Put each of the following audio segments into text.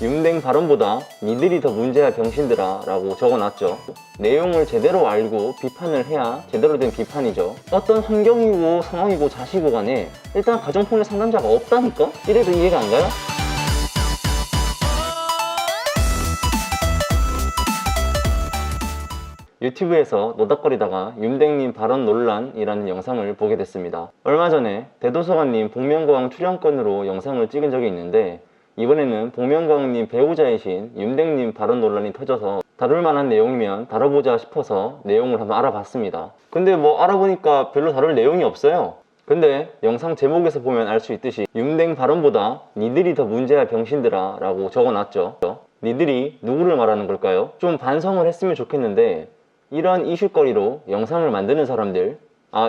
윤댕 발언보다 니들이 더 문제야 병신들아 라고 적어놨죠. 내용을 제대로 알고 비판을 해야 제대로 된 비판이죠. 어떤 환경이고 상황이고 자시고 간에 일단 가정폭력 상담자가 없다니까? 이래도 이해가 안 가요? 유튜브에서 노닥거리다가 윤댕님 발언 논란이라는 영상을 보게 됐습니다. 얼마 전에 대도서관님 복면가왕 출연권으로 영상을 찍은 적이 있는데 이번에는 복면가왕님 배우자이신 윤댕님 발언 논란이 터져서 다룰 만한 내용이면 다뤄보자 싶어서 내용을 한번 알아봤습니다. 근데 뭐 알아보니까 별로 다룰 내용이 없어요. 근데 영상 제목에서 보면 알 수 있듯이 윤댕 발언보다 니들이 더 문제야 병신들아 라고 적어놨죠. 니들이 누구를 말하는 걸까요? 좀 반성을 했으면 좋겠는데 이런 이슈거리로 영상을 만드는 사람들,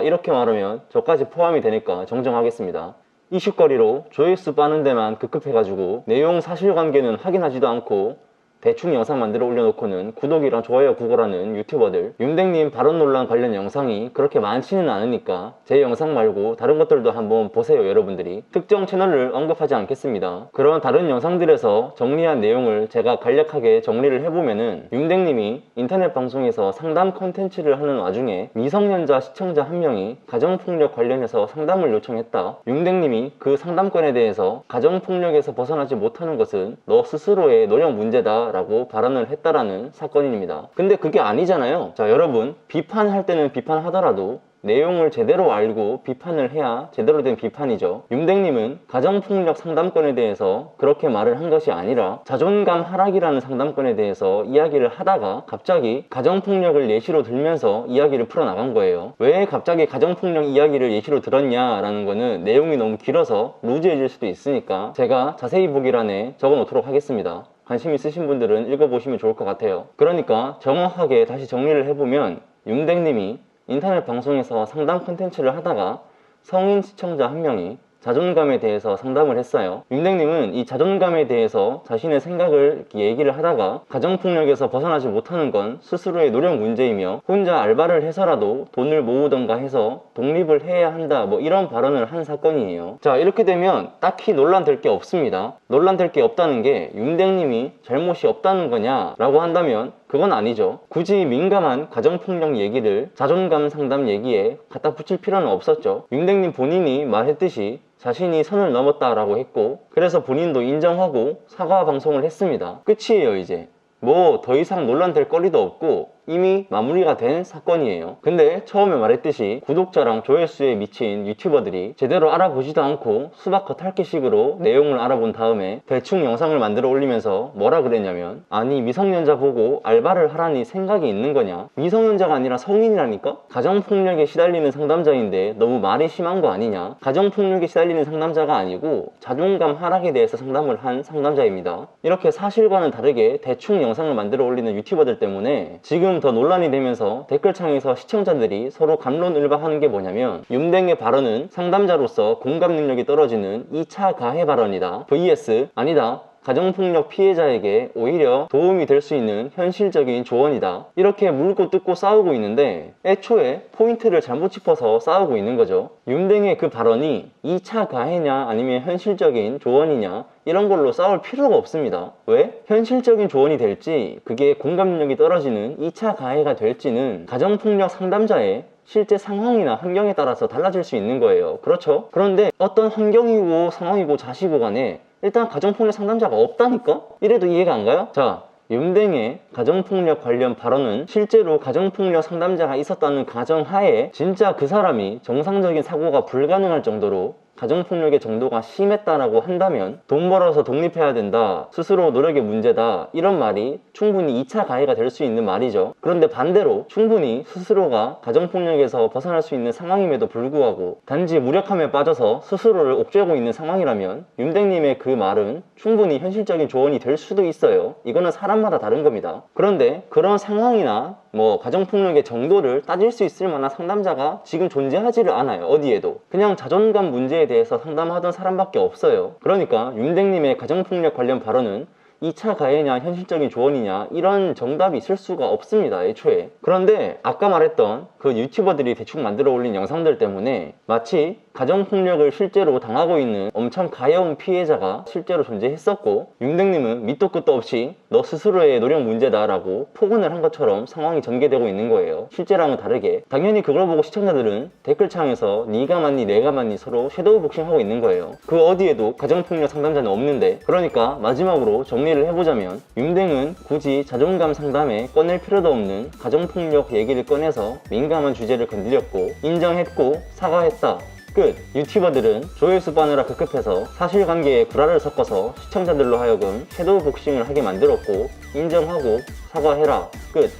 이렇게 말하면 저까지 포함이 되니까 정정하겠습니다. 이슈거리로 조회수 빠는 데만 급급해가지고 내용 사실관계는 확인하지도 않고 대충 영상 만들어 올려놓고는 구독이랑 좋아요 구걸하는 유튜버들, 윤댕님 발언 논란 관련 영상이 그렇게 많지는 않으니까 제 영상 말고 다른 것들도 한번 보세요. 여러분들이 특정 채널을 언급하지 않겠습니다. 그런 다른 영상들에서 정리한 내용을 제가 간략하게 정리를 해보면은 윤댕님이 인터넷 방송에서 상담 콘텐츠를 하는 와중에 미성년자 시청자 한 명이 가정폭력 관련해서 상담을 요청했다. 윤댕님이 그 상담건에 대해서 가정폭력에서 벗어나지 못하는 것은 너 스스로의 노력 문제다 라고 발언을 했다라는 사건입니다. 근데 그게 아니잖아요. 자, 여러분, 비판할 때는 비판하더라도 내용을 제대로 알고 비판을 해야 제대로 된 비판이죠. 윤댕님은 가정폭력 상담건에 대해서 그렇게 말을 한 것이 아니라 자존감 하락이라는 상담건에 대해서 이야기를 하다가 갑자기 가정폭력을 예시로 들면서 이야기를 풀어나간 거예요. 왜 갑자기 가정폭력 이야기를 예시로 들었냐라는 거는 내용이 너무 길어서 루즈해질 수도 있으니까 제가 자세히 보기란에 적어 놓도록 하겠습니다. 관심 있으신 분들은 읽어보시면 좋을 것 같아요. 그러니까 정확하게 다시 정리를 해보면 윤댕님이 인터넷 방송에서 상담 콘텐츠를 하다가 성인 시청자 한 명이 자존감에 대해서 상담을 했어요. 윤댕님은 이 자존감에 대해서 자신의 생각을 얘기를 하다가 가정폭력에서 벗어나지 못하는 건 스스로의 노력 문제이며 혼자 알바를 해서라도 돈을 모으던가 해서 독립을 해야 한다, 뭐 이런 발언을 한 사건이에요. 자, 이렇게 되면 딱히 논란될 게 없습니다. 논란될 게 없다는 게 윤댕님이 잘못이 없다는 거냐 라고 한다면 그건 아니죠. 굳이 민감한 가정폭력 얘기를 자존감 상담 얘기에 갖다 붙일 필요는 없었죠. 윤댕님 본인이 말했듯이 자신이 선을 넘었다라고 했고 그래서 본인도 인정하고 사과 방송을 했습니다. 끝이에요. 이제 뭐 더 이상 논란될 거리도 없고 이미 마무리가 된 사건이에요. 근데 처음에 말했듯이 구독자랑 조회수에 미친 유튜버들이 제대로 알아보지도 않고 수박 겉핥기식으로 내용을 알아본 다음에 대충 영상을 만들어 올리면서 뭐라 그랬냐면, 아니 미성년자 보고 알바를 하라니 생각이 있는 거냐? 미성년자가 아니라 성인이라니까? 가정폭력에 시달리는 상담자인데 너무 말이 심한 거 아니냐? 가정폭력에 시달리는 상담자가 아니고 자존감 하락에 대해서 상담을 한 상담자입니다. 이렇게 사실과는 다르게 대충 영상을 만들어 올리는 유튜버들 때문에 지금 더 논란이 되면서 댓글창에서 시청자들이 서로 갑론을박하는 게 뭐냐면, 윤댕의 발언은 상담자로서 공감 능력이 떨어지는 2차 가해 발언이다 vs 아니다, 가정폭력 피해자에게 오히려 도움이 될 수 있는 현실적인 조언이다, 이렇게 물고 뜯고 싸우고 있는데 애초에 포인트를 잘못 짚어서 싸우고 있는 거죠. 윤댕의 그 발언이 2차 가해냐 아니면 현실적인 조언이냐 이런 걸로 싸울 필요가 없습니다. 왜? 현실적인 조언이 될지 그게 공감 능력이 떨어지는 2차 가해가 될지는 가정폭력 상담자의 실제 상황이나 환경에 따라서 달라질 수 있는 거예요. 그렇죠? 그런데 어떤 환경이고 상황이고 자시고 간에 일단 가정폭력 상담자가 없다니까? 이래도 이해가 안 가요? 자, 윤댕의 가정폭력 관련 발언은 실제로 가정폭력 상담자가 있었다는 가정하에 진짜 그 사람이 정상적인 사고가 불가능할 정도로 가정폭력의 정도가 심했다라고 한다면 돈 벌어서 독립해야 된다, 스스로 노력의 문제다, 이런 말이 충분히 2차 가해가 될 수 있는 말이죠. 그런데 반대로 충분히 스스로가 가정폭력에서 벗어날 수 있는 상황임에도 불구하고 단지 무력함에 빠져서 스스로를 옥죄고 있는 상황이라면 윤댕님의 그 말은 충분히 현실적인 조언이 될 수도 있어요. 이거는 사람마다 다른 겁니다. 그런데 그런 상황이나 뭐 가정폭력의 정도를 따질 수 있을 만한 상담자가 지금 존재하지를 않아요. 어디에도. 그냥 자존감 문제에 대해서 상담하던 사람밖에 없어요. 그러니까 윤댕님의 가정폭력 관련 발언은 2차 가해냐 현실적인 조언이냐 이런 정답이 있을 수가 없습니다. 애초에. 그런데 아까 말했던 그 유튜버들이 대충 만들어 올린 영상들 때문에 마치 가정폭력을 실제로 당하고 있는 엄청 가여운 피해자가 실제로 존재했었고, 윤댕님은 밑도 끝도 없이 너 스스로의 노력 문제다 라고 폭언을 한 것처럼 상황이 전개되고 있는 거예요. 실제랑은 다르게. 당연히 그걸 보고 시청자들은 댓글창에서 네가 맞니 내가 맞니 서로 섀도우 복싱하고 있는 거예요. 그 어디에도 가정폭력 상담자는 없는데. 그러니까 마지막으로 정리를 해보자면, 윤댕은 굳이 자존감 상담에 꺼낼 필요도 없는 가정폭력 얘기를 꺼내서 민감한 주제를 건드렸고 인정했고 사과했다. 끝. 유튜버들은 조회수 빠느라 급급해서 사실관계에 구라를 섞어서 시청자들로 하여금 섀도우 복싱을 하게 만들었고 인정하고 사과해라. 끝.